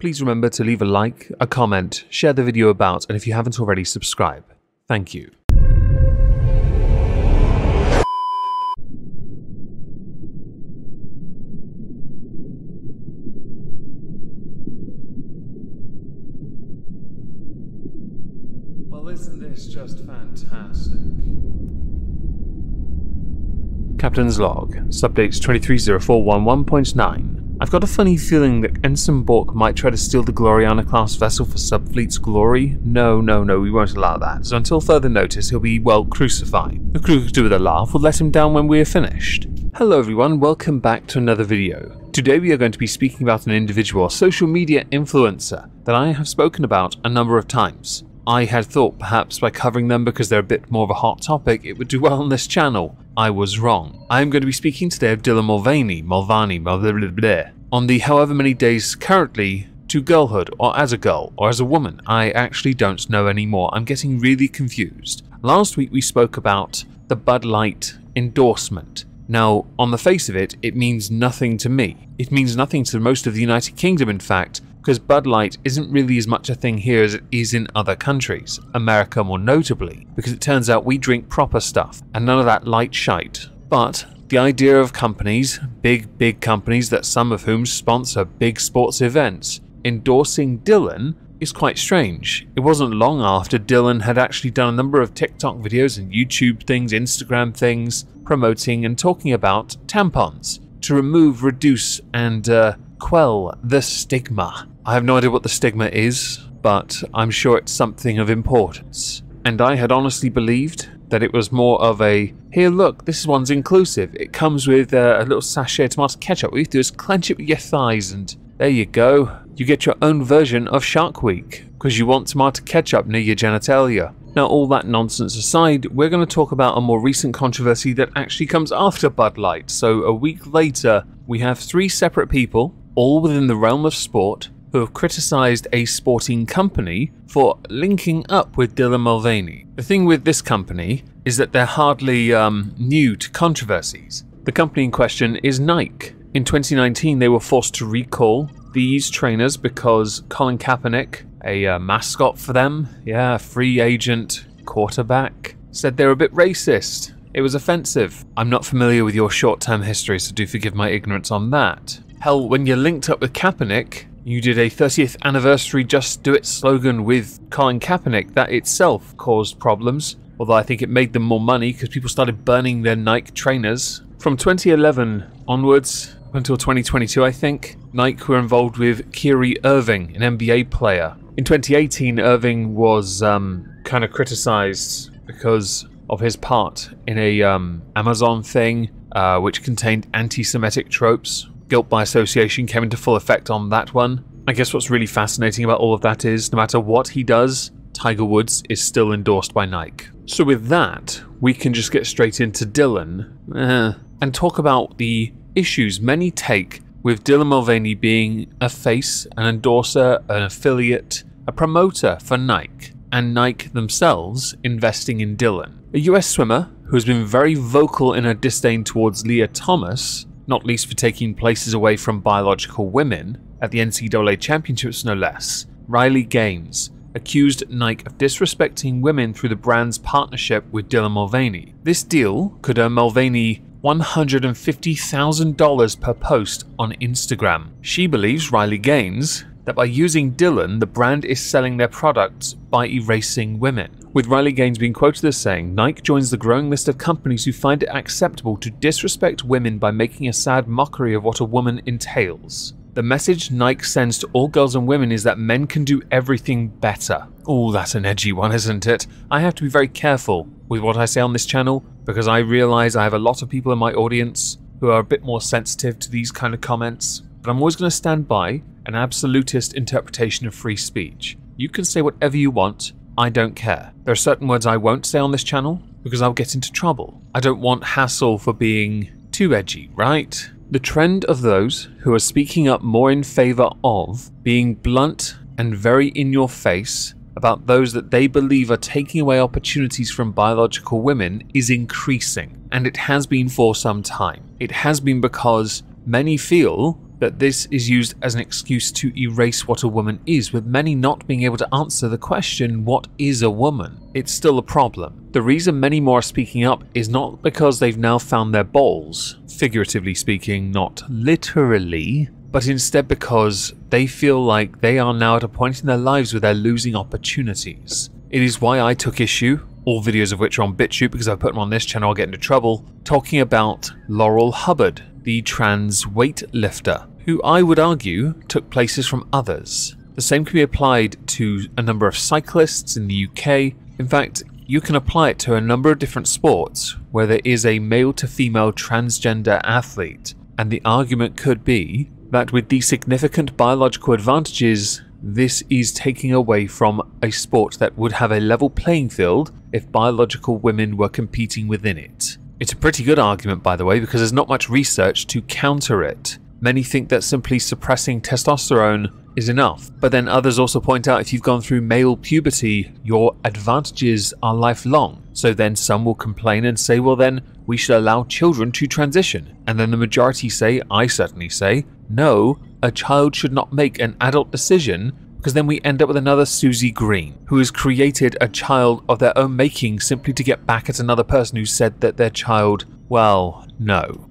please remember to leave a like, a comment, share the video about, and if you haven't already, subscribe. Thank you. Well, isn't this just fantastic? Captain's Log, subdates 230411.9. I've got a funny feeling that Ensign Bork might try to steal the Gloriana-class vessel for Subfleet's glory. No, we won't allow that. So until further notice, he'll be, well, crucified. The crew could do with a laugh. We'll let him down when we are finished. Hello everyone, welcome back to another video. Today we are going to be speaking about an individual, a social media influencer, that I have spoken about a number of times. I had thought perhaps by covering them because they're a bit more of a hot topic, it would do well on this channel. I was wrong. I am going to be speaking today of Dylan Mulvaney, on the however many days currently to girlhood, or as a girl, or as a woman. I actually don't know anymore. I'm getting really confused. Last week we spoke about the Bud Light endorsement. Now, on the face of it, it means nothing to me. It means nothing to most of the United Kingdom, in fact, because Bud Light isn't really as much a thing here as it is in other countries, America more notably, because it turns out we drink proper stuff, and none of that light shite. But the idea of companies, big companies that some of whom sponsor big sports events, endorsing Dylan is quite strange. It wasn't long after Dylan had actually done a number of TikTok videos and YouTube things, Instagram things, promoting and talking about tampons to remove, reduce, and quell the stigma. I have no idea what the stigma is, but I'm sure it's something of importance. And I had honestly believed that it was more of a, here look, this one's inclusive. It comes with a little sachet of tomato ketchup. What you have to do is clench it with your thighs and there you go. You get your own version of Shark Week because you want tomato ketchup near your genitalia. Now, all that nonsense aside, we're going to talk about a more recent controversy that actually comes after Bud Light. So a week later, we have 3 separate people, all within the realm of sport, who have criticised a sporting company for linking up with Dylan Mulvaney. The thing with this company is that they're hardly new to controversies. The company in question is Nike. In 2019, they were forced to recall these trainers because Colin Kaepernick, a mascot for them, free agent quarterback, said they were a bit racist. It was offensive. I'm not familiar with your short-term history, so do forgive my ignorance on that. Hell, when you linked up with Kaepernick, you did a 30th anniversary Just Do It slogan with Colin Kaepernick. That itself caused problems, although I think it made them more money because people started burning their Nike trainers. From 2011 onwards, until 2022 I think, Nike were involved with Kyrie Irving, an NBA player. In 2018, Irving was kind of criticized because of his part in a Amazon thing which contained anti-Semitic tropes. Guilt by association came into full effect on that one. I guess what's really fascinating about all of that is, no matter what he does, Tiger Woods is still endorsed by Nike. So with that, we can just get straight into Dylan and talk about the issues many take with Dylan Mulvaney being a face, an endorser, an affiliate, a promoter for Nike, and Nike themselves investing in Dylan. A US swimmer who has been very vocal in her disdain towards Leah Thomas, not least for taking places away from biological women at the NCAA Championships no less, Riley Gaines, accused Nike of disrespecting women through the brand's partnership with Dylan Mulvaney. This deal could earn Mulvaney $150,000 per post on Instagram. She believes, Riley Gaines, that by using Dylan, the brand is selling their products by erasing women. With Riley Gaines being quoted as saying, Nike joins the growing list of companies who find it acceptable to disrespect women by making a sad mockery of what a woman entails. The message Nike sends to all girls and women is that men can do everything better. Oh, that's an edgy one, isn't it? I have to be very careful with what I say on this channel because I realize I have a lot of people in my audience who are a bit more sensitive to these kind of comments. But I'm always going to stand by an absolutist interpretation of free speech. You can say whatever you want. I don't care. There are certain words I won't say on this channel because I'll get into trouble. I don't want hassle for being too edgy, right? The trend of those who are speaking up more in favor of being blunt and very in your face about those that they believe are taking away opportunities from biological women is increasing, and it has been for some time. It has been because many feel that this is used as an excuse to erase what a woman is, with many not being able to answer the question, what is a woman? It's still a problem. The reason many more are speaking up is not because they've now found their balls, figuratively speaking, not literally, but instead because they feel like they are now at a point in their lives where they're losing opportunities. It is why I took issue, all videos of which are on BitChute because I put them on this channel, I'll get into trouble, talking about Laurel Hubbard, the trans weightlifter, who I would argue took places from others. The same can be applied to a number of cyclists in the UK. In fact, you can apply it to a number of different sports where there is a male to female transgender athlete, and the argument could be that with the significant biological advantages, this is taking away from a sport that would have a level playing field if biological women were competing within it. It's a pretty good argument, by the way, because there's not much research to counter it. Many think that simply suppressing testosterone is enough, but then others also point out if you've gone through male puberty, your advantages are lifelong. So then some will complain and say, well then, we should allow children to transition. And then the majority say, I certainly say, no, a child should not make an adult decision, because then we end up with another Susie Green, who has created a child of their own making simply to get back at another person who said that their child, well, no.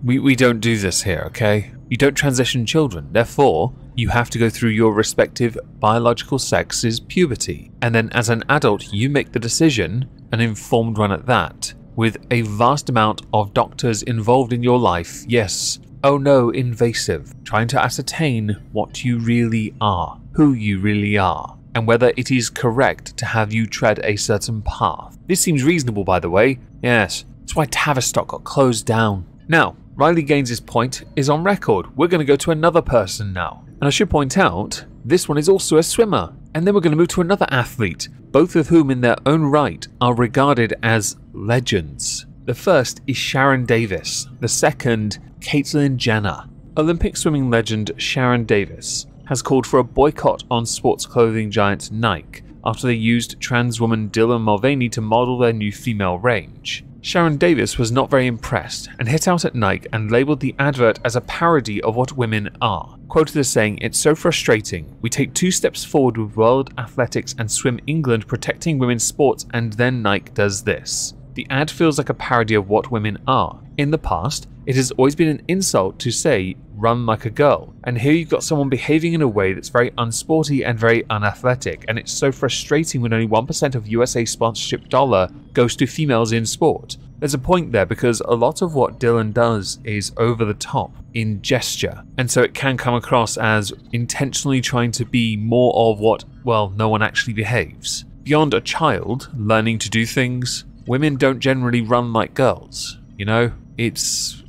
We don't do this here, okay? You don't transition children, therefore, you have to go through your respective biological sex's puberty. And then as an adult, you make the decision, an informed one at that, with a vast amount of doctors involved in your life, yes, oh no, invasive, trying to ascertain what you really are, who you really are, and whether it is correct to have you tread a certain path. This seems reasonable, by the way. Yes, that's why Tavistock got closed down. Now, Riley Gaines' point is on record. We're going to go to another person now. And I should point out, this one is also a swimmer. And then we're going to move to another athlete, both of whom in their own right are regarded as legends. The first is Sharon Davis, the second, Caitlyn Jenner. Olympic swimming legend Sharon Davis has called for a boycott on sports clothing giant Nike after they used trans woman Dylan Mulvaney to model their new female range. Sharon Davis was not very impressed and hit out at Nike and labelled the advert as a parody of what women are, quoted as saying, "It's so frustrating. We take 2 steps forward with World Athletics and Swim England protecting women's sports, and then Nike does this. The ad feels like a parody of what women are. In the past, it has always been an insult to say, run like a girl. And here you've got someone behaving in a way that's very unsporty and very unathletic, and it's so frustrating when only 1% of USA sponsorship dollar goes to females in sport." There's a point there because a lot of what Dylan does is over the top in gesture, and so it can come across as intentionally trying to be more of what, well, no one actually behaves. Beyond a child learning to do things, women don't generally run like girls, you know? It's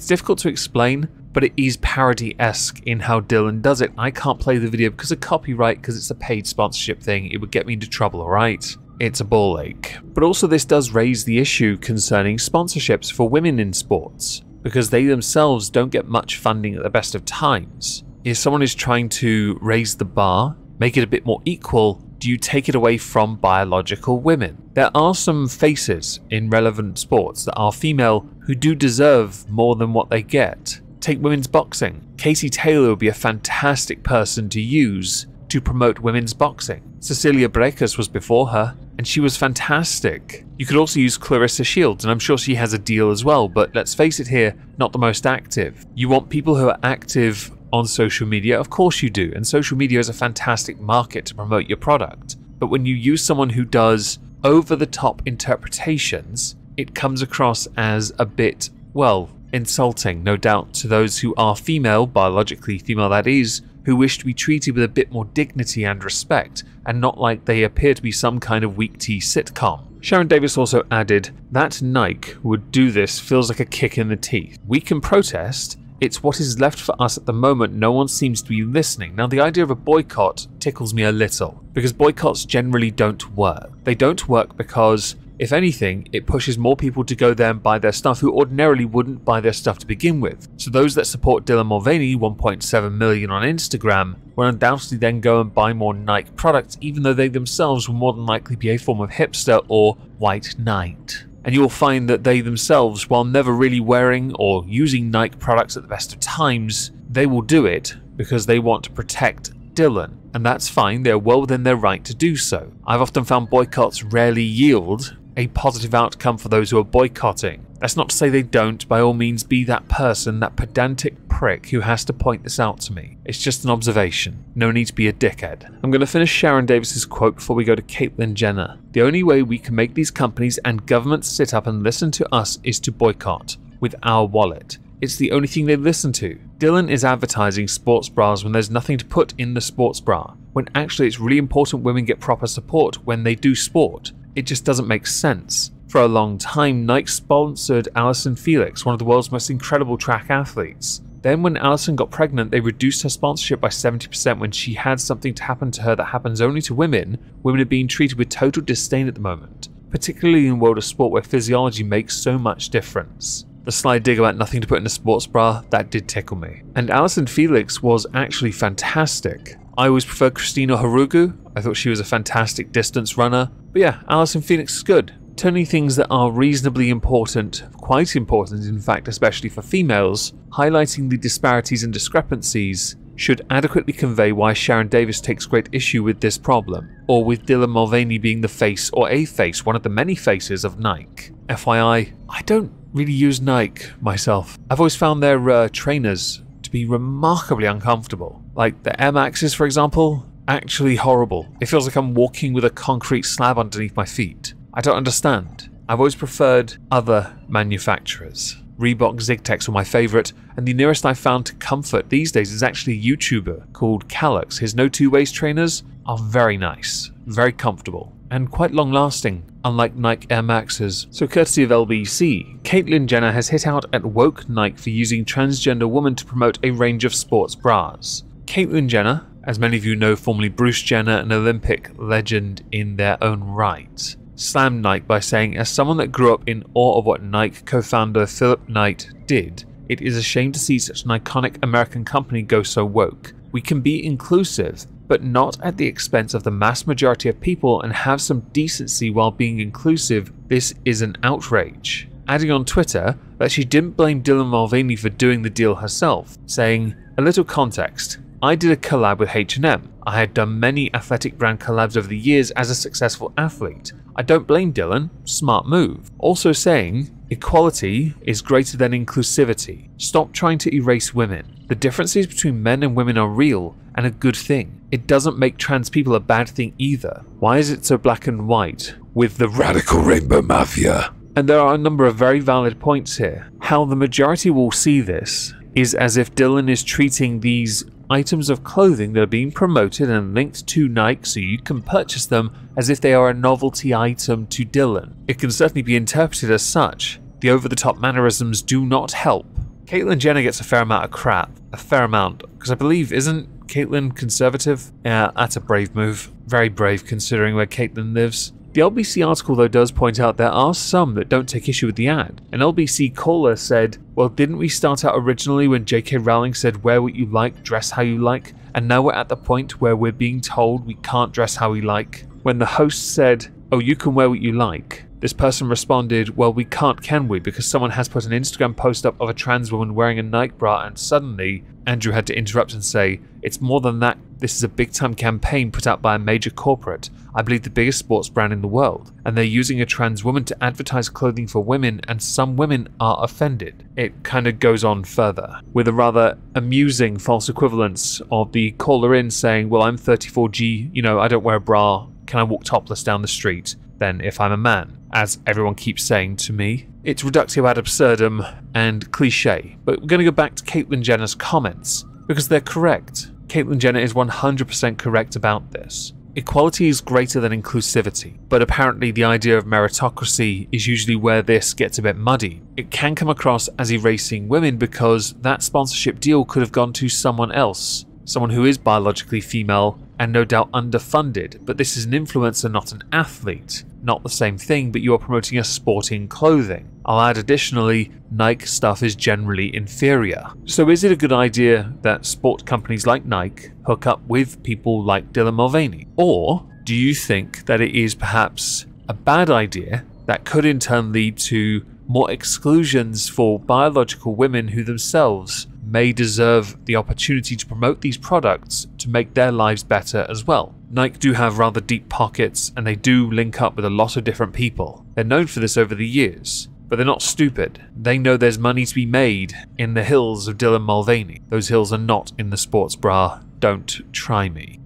difficult to explain, but it is parody-esque in how Dylan does it. I can't play the video because of copyright, because it's a paid sponsorship thing. It would get me into trouble, alright? It's a ball ache. But also this does raise the issue concerning sponsorships for women in sports, because they themselves don't get much funding at the best of times. If someone is trying to raise the bar, make it a bit more equal, do you take it away from biological women? There are some faces in relevant sports that are female who do deserve more than what they get. Take women's boxing. Casey Taylor would be a fantastic person to use to promote women's boxing. Cecilia Brækhus was before her, and she was fantastic. You could also use Clarissa Shields, and I'm sure she has a deal as well, but let's face it here, not the most active. You want people who are active on social media, of course you do, and social media is a fantastic market to promote your product. But when you use someone who does over-the-top interpretations, it comes across as a bit, well, insulting, no doubt, to those who are female, biologically female that is, who wish to be treated with a bit more dignity and respect, and not like they appear to be some kind of weak tea sitcom. Sharon Davis also added, that Nike would do this feels like a kick in the teeth. We can protest, it's what is left for us at the moment, no one seems to be listening. Now the idea of a boycott tickles me a little, because boycotts generally don't work. They don't work because, if anything, it pushes more people to go there and buy their stuff who ordinarily wouldn't buy their stuff to begin with. So those that support Dylan Mulvaney, 1.7 million on Instagram, will undoubtedly then go and buy more Nike products, even though they themselves will more than likely be a form of hipster or white knight. and you will find that they themselves, while never really wearing or using Nike products at the best of times, they will do it because they want to protect Dylan, and that's fine, they're well within their right to do so. I've often found boycotts rarely yield a positive outcome for those who are boycotting. That's not to say they don't, by all means be that person, that pedantic prick who has to point this out to me. It's just an observation. No need to be a dickhead. I'm going to finish Sharon Davis's quote before we go to Caitlyn Jenner. The only way we can make these companies and governments sit up and listen to us is to boycott, with our wallet. It's the only thing they listen to. Dylan is advertising sports bras when there's nothing to put in the sports bra, when actually it's really important women get proper support when they do sport. It just doesn't make sense. For a long time, Nike sponsored Allyson Felix, one of the world's most incredible track athletes. Then when Allyson got pregnant, they reduced her sponsorship by 70% when she had something to happen to her that happens only to women. Women are being treated with total disdain at the moment, particularly in the world of sport where physiology makes so much difference. The sly dig about nothing to put in a sports bra, that did tickle me. And Allyson Felix was actually fantastic. I always preferred Christina Harugu. I thought she was a fantastic distance runner. But yeah, Allyson Felix is good. Turning things that are reasonably important, quite important in fact, especially for females, highlighting the disparities and discrepancies should adequately convey why Sharon Davis takes great issue with this problem, or with Dylan Mulvaney being the face or a face, one of the many faces of Nike. FYI, I don't really use Nike myself. I've always found their trainers to be remarkably uncomfortable. Like the Air Maxes, for example, actually horrible. It feels like I'm walking with a concrete slab underneath my feet. I don't understand. I've always preferred other manufacturers. Reebok ZigTex were my favourite, and the nearest I've found to comfort these days is actually a YouTuber called Calix. His no two-ways trainers are very nice, very comfortable, and quite long-lasting, unlike Nike Air Maxes. So courtesy of LBC, Caitlyn Jenner has hit out at woke Nike for using transgender women to promote a range of sports bras. Caitlyn Jenner, as many of you know, formerly Bruce Jenner, an Olympic legend in their own right, slammed Nike by saying, as someone that grew up in awe of what Nike co-founder Philip Knight did, it is a shame to see such an iconic American company go so woke. We can be inclusive, but not at the expense of the mass majority of people, and have some decency while being inclusive. This is an outrage. Adding on Twitter that she didn't blame Dylan Mulvaney for doing the deal herself, saying, a little context. I did a collab with H&M. I had done many athletic brand collabs over the years as a successful athlete. I don't blame Dylan, smart move. Also saying, equality is greater than inclusivity. Stop trying to erase women. The differences between men and women are real and a good thing. It doesn't make trans people a bad thing either. Why is it so black and white with the radical rainbow mafia? And there are a number of very valid points here. How the majority will see this is as if Dylan is treating these items of clothing that are being promoted and linked to Nike so you can purchase them as if they are a novelty item to Dylan. It can certainly be interpreted as such. The over-the-top mannerisms do not help. Caitlyn Jenner gets a fair amount of crap. A fair amount. Because I believe, isn't Caitlyn conservative? Yeah, that's a brave move. Very brave considering where Caitlyn lives. The LBC article though does point out there are some that don't take issue with the ad. An LBC caller said, well, didn't we start out originally when J.K. Rowling said wear what you like, dress how you like, and now we're at the point where we're being told we can't dress how we like? When the host said, oh, you can wear what you like, this person responded, well, we can't, can we, because someone has put an Instagram post up of a trans woman wearing a Nike bra, and suddenly Andrew had to interrupt and say, it's more than that. This is a big-time campaign put out by a major corporate, I believe the biggest sports brand in the world, and they're using a trans woman to advertise clothing for women, and some women are offended. It kind of goes on further, with a rather amusing false equivalence of the caller in saying, well, I'm 34G, you know, I don't wear a bra, can I walk topless down the street then if I'm a man? As everyone keeps saying to me. It's reductio ad absurdum and cliche, but we're going to go back to Caitlyn Jenner's comments, because they're correct. Caitlyn Jenner is 100% correct about this. Equality is greater than inclusivity, but apparently the idea of meritocracy is usually where this gets a bit muddy. It can come across as erasing women because that sponsorship deal could have gone to someone else, someone who is biologically female and no doubt underfunded, but this is an influencer, not an athlete. Not the same thing, but you are promoting a sporting clothing. I'll add additionally, Nike stuff is generally inferior. So is it a good idea that sport companies like Nike hook up with people like Dylan Mulvaney? Or do you think that it is perhaps a bad idea That could in turn lead to more exclusions for biological women who themselves may deserve the opportunity to promote these products to make their lives better as well. Nike do have rather deep pockets, and they do link up with a lot of different people. They're known for this over the years, but they're not stupid. They know there's money to be made in the hills of Mulvaney. Those hills are not in the sports bra. Don't try me.